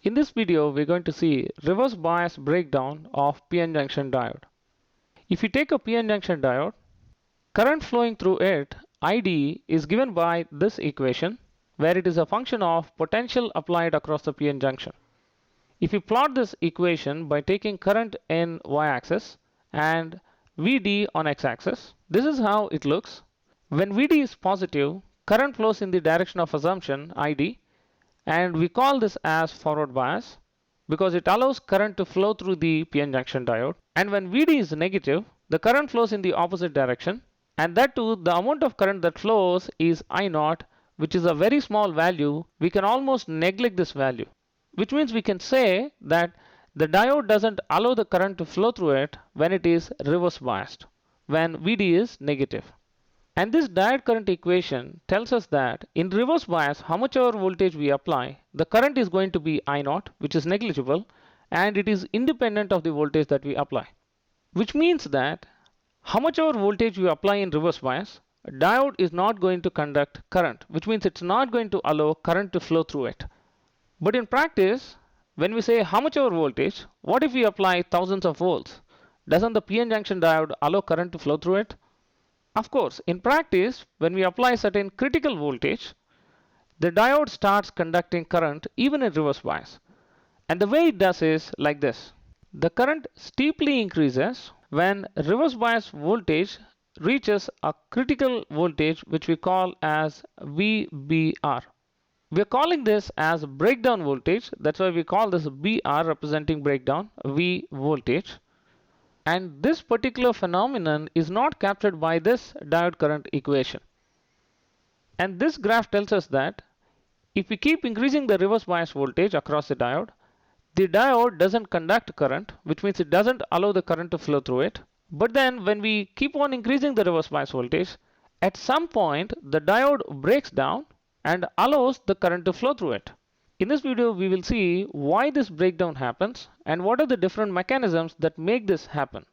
In this video, we're going to see reverse bias breakdown of PN junction diode. If you take a PN junction diode, current flowing through it, ID, is given by this equation, where it is a function of potential applied across the PN junction. If you plot this equation by taking current in y-axis and VD on x-axis, this is how it looks. When VD is positive, current flows in the direction of assumption ID, and we call this as forward bias because it allows current to flow through the PN junction diode. And when VD is negative, the current flows in the opposite direction, and that too, the amount of current that flows is I0, which is a very small value. We can almost neglect this value, which means we can say that the diode doesn't allow the current to flow through it when it is reverse biased, when VD is negative. And this diode current equation tells us that in reverse bias, how much ever voltage we apply, the current is going to be I0, which is negligible, and it is independent of the voltage that we apply. Which means that how much ever voltage we apply in reverse bias, a diode is not going to conduct current, which means it's not going to allow current to flow through it. But in practice, when we say how much ever voltage, what if we apply thousands of volts? Doesn't the PN junction diode allow current to flow through it? Of course, in practice, when we apply certain critical voltage, the diode starts conducting current even in reverse bias. And the way it does is like this. The current steeply increases when reverse bias voltage reaches a critical voltage, which we call as VBR. We are calling this as breakdown voltage. That's why we call this BR, representing breakdown, V voltage. And this particular phenomenon is not captured by this diode current equation. And this graph tells us that if we keep increasing the reverse bias voltage across the diode doesn't conduct current, which means it doesn't allow the current to flow through it. But then when we keep on increasing the reverse bias voltage, at some point the diode breaks down and allows the current to flow through it. In this video, we will see why this breakdown happens and what are the different mechanisms that make this happen.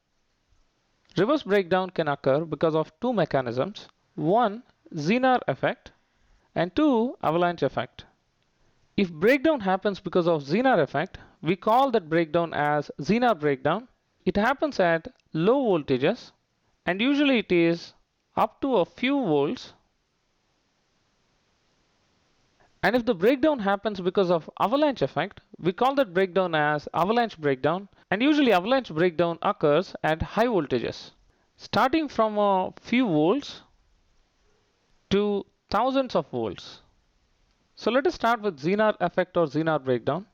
Reverse breakdown can occur because of two mechanisms. One, zener effect, and two, avalanche effect. If breakdown happens because of zener effect, we call that breakdown as zener breakdown. It happens at low voltages, and usually it is up to a few volts. And if the breakdown happens because of avalanche effect, we call that breakdown as avalanche breakdown, and usually avalanche breakdown occurs at high voltages, starting from a few volts to thousands of volts. So let us start with zener effect or zener breakdown.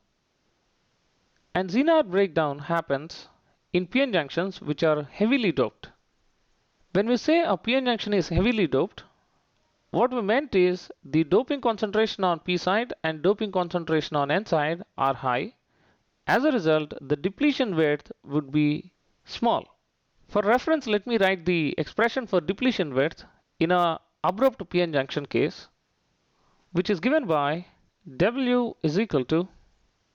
And zener breakdown happens in PN junctions which are heavily doped. When we say a PN junction is heavily doped, what we meant is the doping concentration on P side and doping concentration on N side are high. As a result, the depletion width would be small. For reference, let me write the expression for depletion width in a abrupt PN junction case, which is given by W is equal to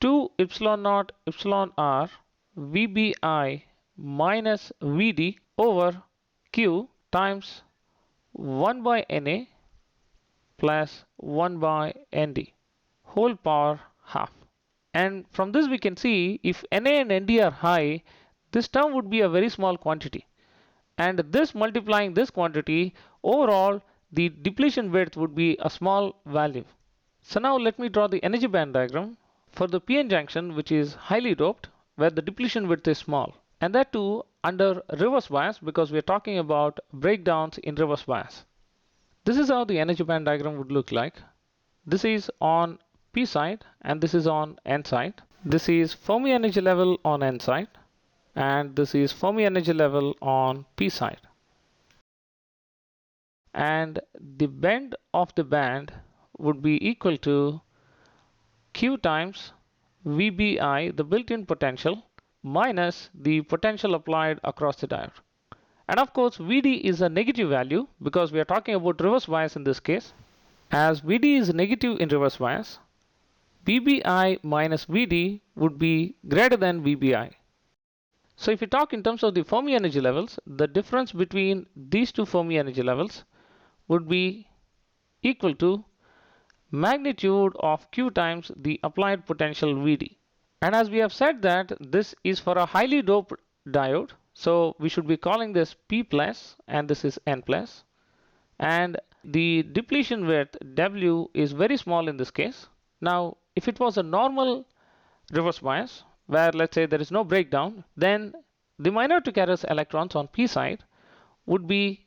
2 epsilon naught epsilon R VBI minus VD over Q times 1 by NA plus 1 by ND whole power half. And from this we can see if NA and ND are high, this term would be a very small quantity. And this multiplying this quantity, overall the depletion width would be a small value. So now let me draw the energy band diagram for the PN junction which is highly doped, where the depletion width is small. And that too under reverse bias, because we are talking about breakdowns in reverse bias. This is how the energy band diagram would look like. This is on P side and this is on N side. This is Fermi energy level on N side and this is Fermi energy level on P side. And the bend of the band would be equal to Q times VBI, the built-in potential, minus the potential applied across the diode. And of course, VD is a negative value because we are talking about reverse bias in this case. As VD is negative in reverse bias, VBI minus VD would be greater than VBI. So if we talk in terms of the Fermi energy levels, the difference between these two Fermi energy levels would be equal to magnitude of Q times the applied potential Vd. And as we have said that this is for a highly doped diode, so we should be calling this P plus and this is N plus. And the depletion width W is very small in this case. Now, if it was a normal reverse bias, where let's say there is no breakdown, then the minority carriers electrons on P side would be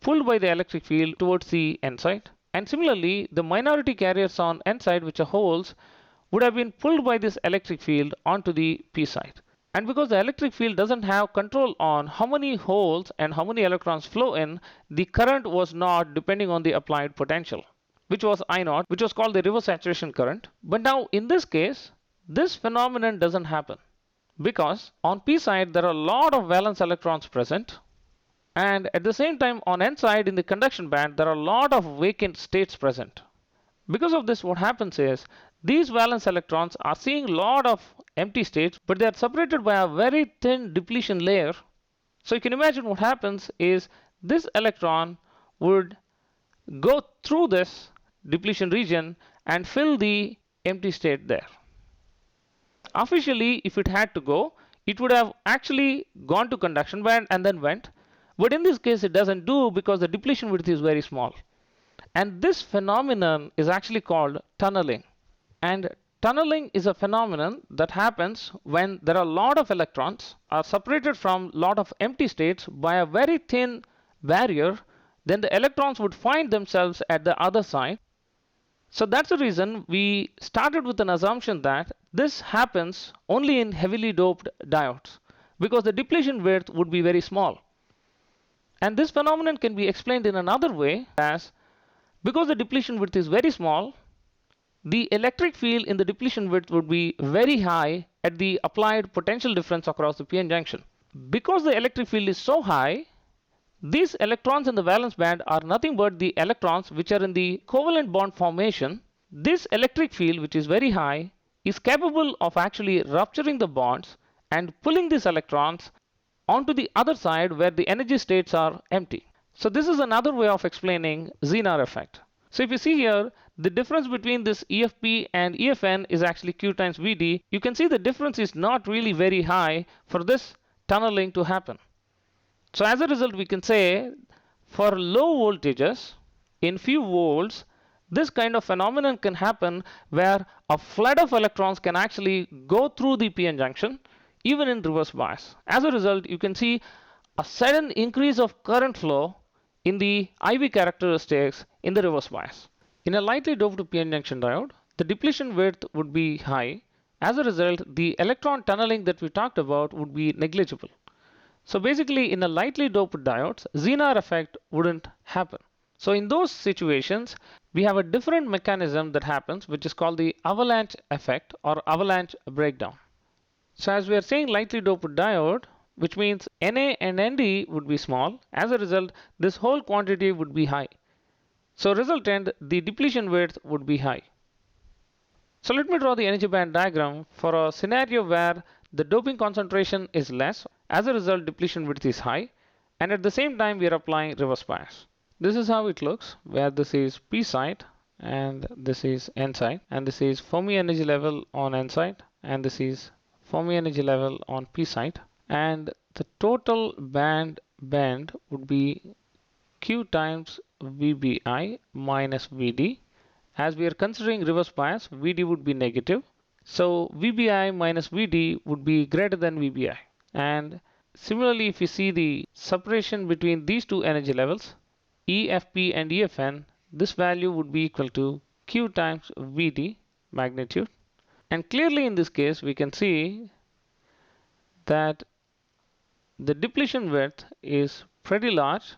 pulled by the electric field towards the N side. And similarly, the minority carriers on N side, which are holes, would have been pulled by this electric field onto the P side. And because the electric field doesn't have control on how many holes and how many electrons flow in, the current was not depending on the applied potential, which was I0, which was called the reverse saturation current. But now in this case, this phenomenon doesn't happen because on P side there are a lot of valence electrons present, and at the same time on N side in the conduction band there are a lot of vacant states present. Because of this, what happens is these valence electrons are seeing a lot of empty states, but they are separated by a very thin depletion layer. So you can imagine what happens is this electron would go through this depletion region and fill the empty state there. Officially, if it had to go, it would have actually gone to conduction band and then went. But in this case, it doesn't do because the depletion width is very small. And this phenomenon is actually called tunneling. And tunneling is a phenomenon that happens when there are a lot of electrons are separated from a lot of empty states by a very thin barrier. Then the electrons would find themselves at the other side. So that's the reason we started with an assumption that this happens only in heavily doped diodes because the depletion width would be very small. And this phenomenon can be explained in another way as because the depletion width is very small, the electric field in the depletion width would be very high at the applied potential difference across the p-n junction. Because the electric field is so high, these electrons in the valence band are nothing but the electrons which are in the covalent bond formation. This electric field, which is very high, is capable of actually rupturing the bonds and pulling these electrons onto the other side where the energy states are empty. So this is another way of explaining zener effect. So if you see here, the difference between this EFP and EFN is actually Q times Vd. You can see the difference is not really very high for this tunneling to happen. So as a result, we can say for low voltages, in few volts, this kind of phenomenon can happen where a flood of electrons can actually go through the p-n junction, even in reverse bias. As a result, you can see a sudden increase of current flow in the IV characteristics in the reverse bias. In a lightly doped p-n junction diode, the depletion width would be high. As a result, the electron tunneling that we talked about would be negligible. So basically, in a lightly doped diodes, zener effect wouldn't happen. So in those situations, we have a different mechanism that happens, which is called the avalanche effect or avalanche breakdown. So as we are saying lightly doped diode, which means Na and Nd would be small. As a result, this whole quantity would be high. So resultant, the depletion width would be high. So let me draw the energy band diagram for a scenario where the doping concentration is less. As a result, depletion width is high. And at the same time, we are applying reverse bias. This is how it looks, where this is P side and this is N side. And this is Fermi energy level on N side. And this is Fermi energy level on P side. And the total band bend would be Q times VBI minus VD. As we are considering reverse bias, VD would be negative. So VBI minus VD would be greater than VBI. And similarly, if you see the separation between these two energy levels, EFP and EFN, this value would be equal to Q times VD magnitude. And clearly in this case, we can see that the depletion width is pretty large.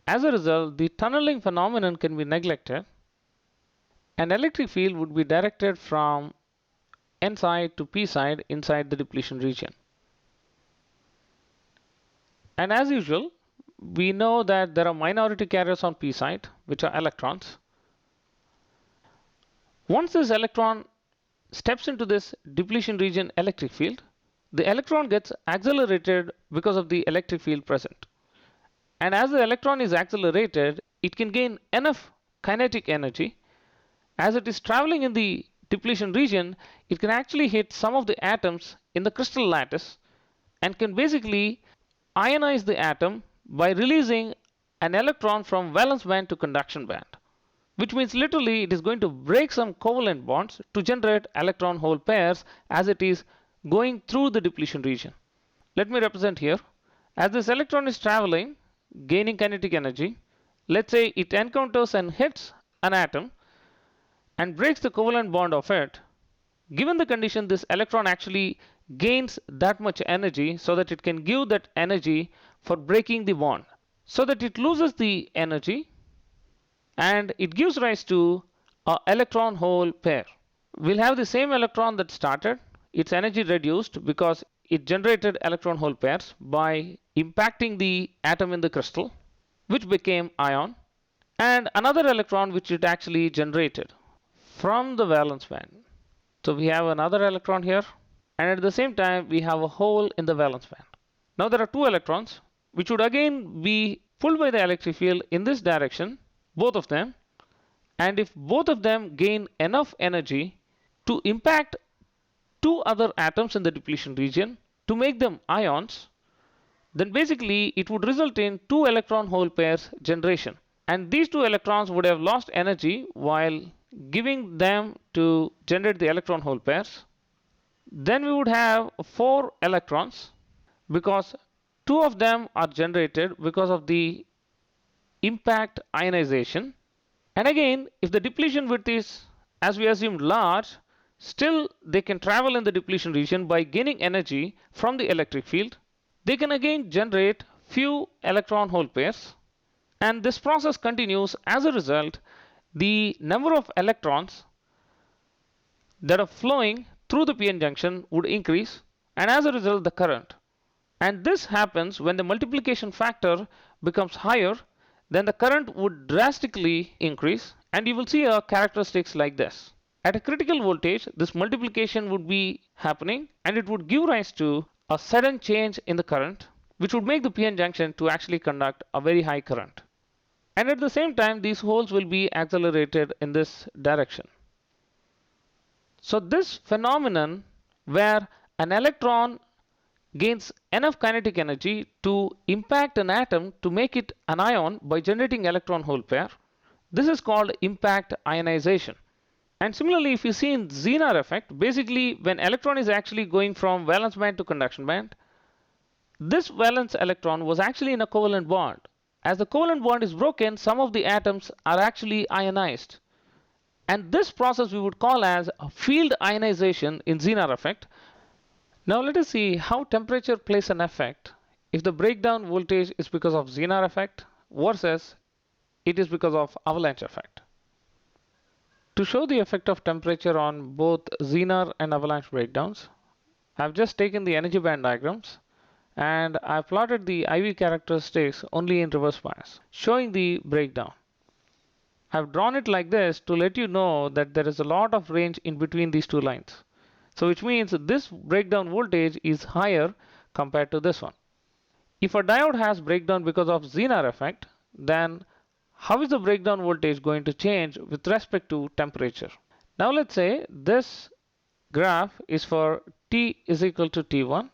As a result, the tunneling phenomenon can be neglected. An electric field would be directed from N side to P side inside the depletion region. And as usual, we know that there are minority carriers on P side, which are electrons. Once this electron steps into this depletion region electric field, the electron gets accelerated because of the electric field present. And as the electron is accelerated, it can gain enough kinetic energy As it is traveling in the depletion region, it can actually hit some of the atoms in the crystal lattice and can basically ionize the atom by releasing an electron from valence band to conduction band, which means literally it is going to break some covalent bonds to generate electron hole pairs as it is going through the depletion region. Let me represent here. As this electron is traveling, gaining kinetic energy, let's say it encounters and hits an atom and breaks the covalent bond of it. Given the condition, this electron actually gains that much energy so that it can give that energy for breaking the bond, so that it loses the energy and it gives rise to an electron hole pair. We'll have the same electron that started, its energy reduced because it generated electron hole pairs by impacting the atom in the crystal, which became ion, and another electron which it actually generated from the valence band. So we have another electron here, and at the same time we have a hole in the valence band. Now there are two electrons which would again be pulled by the electric field in this direction, both of them, and if both of them gain enough energy to impact two other atoms in the depletion region to make them ions, then basically it would result in two electron hole pairs generation. And these two electrons would have lost energy while giving them to generate the electron hole pairs. Then we would have four electrons because two of them are generated because of the impact ionization. And again, if the depletion width is, as we assumed, large, still they can travel in the depletion region by gaining energy from the electric field. They can again generate few electron hole pairs, and this process continues. As a result, the number of electrons that are flowing through the p-n junction would increase, and as a result the current. And this happens when the multiplication factor becomes higher, then the current would drastically increase, and you will see a characteristics like this. At a critical voltage, this multiplication would be happening and it would give rise to a sudden change in the current, which would make the p-n junction to actually conduct a very high current. And at the same time, these holes will be accelerated in this direction. So this phenomenon where an electron gains enough kinetic energy to impact an atom to make it an ion by generating electron hole pair, this is called impact ionization. And similarly, if you see in Zener effect, basically when electron is actually going from valence band to conduction band, this valence electron was actually in a covalent bond. As the covalent bond is broken, some of the atoms are actually ionized. And this process we would call as a field ionization in Zener effect. Now let us see how temperature plays an effect if the breakdown voltage is because of Zener effect versus it is because of avalanche effect. To show the effect of temperature on both Zener and avalanche breakdowns, I've just taken the energy band diagrams and I've plotted the IV characteristics only in reverse bias, showing the breakdown. I've drawn it like this to let you know that there is a lot of range in between these two lines. So which means this breakdown voltage is higher compared to this one. If a diode has breakdown because of Zener effect, then how is the breakdown voltage going to change with respect to temperature? Now let's say this graph is for T is equal to T1.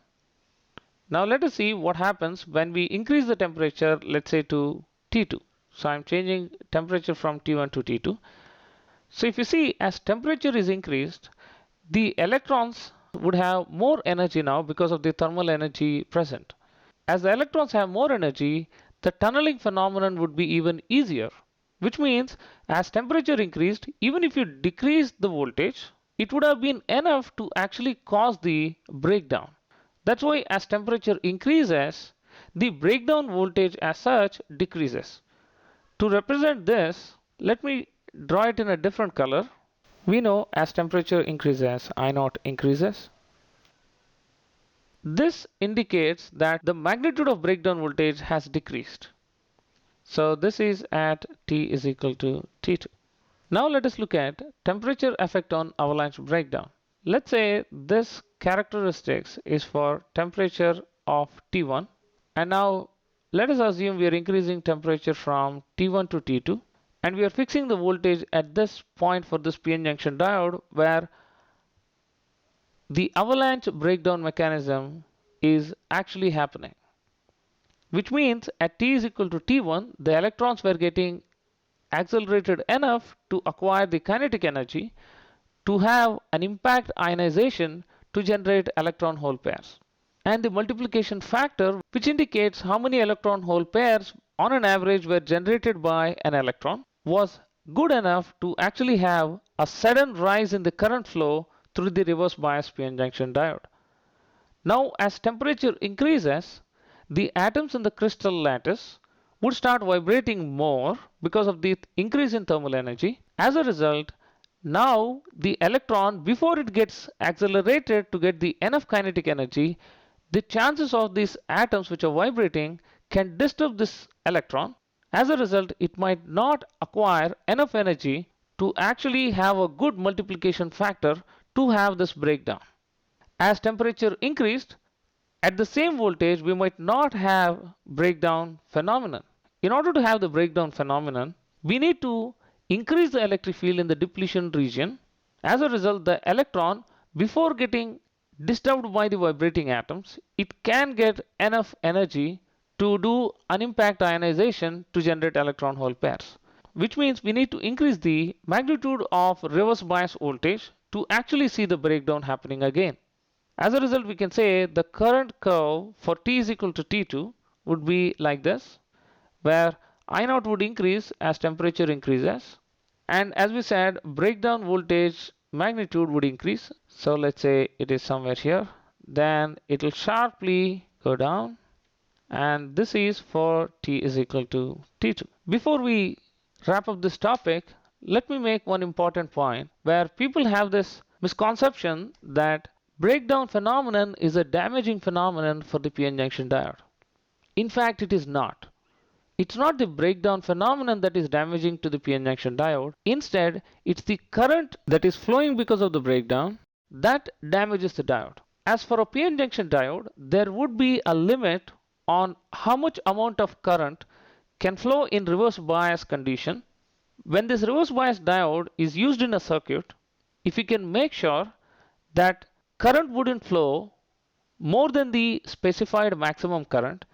Now let us see what happens when we increase the temperature, let's say to T2. So I'm changing temperature from T1 to T2. So if you see, as temperature is increased, the electrons would have more energy now because of the thermal energy present. As the electrons have more energy, the tunneling phenomenon would be even easier, which means as temperature increased, even if you decrease the voltage, it would have been enough to actually cause the breakdown. That's why as temperature increases, the breakdown voltage as such decreases. To represent this, let me draw it in a different color. We know as temperature increases, I naught increases. This indicates that the magnitude of breakdown voltage has decreased. So this is at T is equal to T2. Now let us look at temperature effect on avalanche breakdown. Let's say this characteristics is for temperature of T1, and now let us assume we are increasing temperature from T1 to T2, and we are fixing the voltage at this point for this PN junction diode where the avalanche breakdown mechanism is actually happening. Which means at t is equal to t1, the electrons were getting accelerated enough to acquire the kinetic energy to have an impact ionization to generate electron hole pairs. And the multiplication factor, which indicates how many electron hole pairs on an average were generated by an electron, was good enough to actually have a sudden rise in the current flow through the reverse bias PN junction diode. Now, as temperature increases, the atoms in the crystal lattice would start vibrating more because of the increase in thermal energy. As a result, now the electron, before it gets accelerated to get the enough kinetic energy, the chances of these atoms which are vibrating can disturb this electron. As a result, it might not acquire enough energy to actually have a good multiplication factor to have this breakdown. As temperature increased, at the same voltage, we might not have breakdown phenomenon. In order to have the breakdown phenomenon, we need to increase the electric field in the depletion region. As a result, the electron, before getting disturbed by the vibrating atoms, it can get enough energy to do an impact ionization to generate electron hole pairs. Which means we need to increase the magnitude of reverse bias voltage to actually see the breakdown happening again. As a result, we can say the current curve for t is equal to t2 would be like this, where I0 would increase as temperature increases. And as we said, breakdown voltage magnitude would increase. So let's say it is somewhere here. Then it will sharply go down. And this is for t is equal to t2. Before we wrap up this topic, let me make one important point where people have this misconception that breakdown phenomenon is a damaging phenomenon for the PN junction diode. In fact, it is not. It's not the breakdown phenomenon that is damaging to the PN junction diode. Instead, it's the current that is flowing because of the breakdown that damages the diode. As for a PN junction diode, there would be a limit on how much amount of current can flow in reverse bias condition. When this reverse bias diode is used in a circuit, if you can make sure that current wouldn't flow more than the specified maximum current,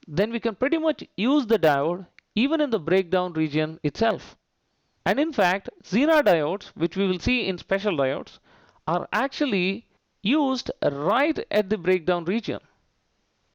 then we can pretty much use the diode even in the breakdown region itself. And in fact, zener diodes, which we will see in special diodes, are actually used right at the breakdown region.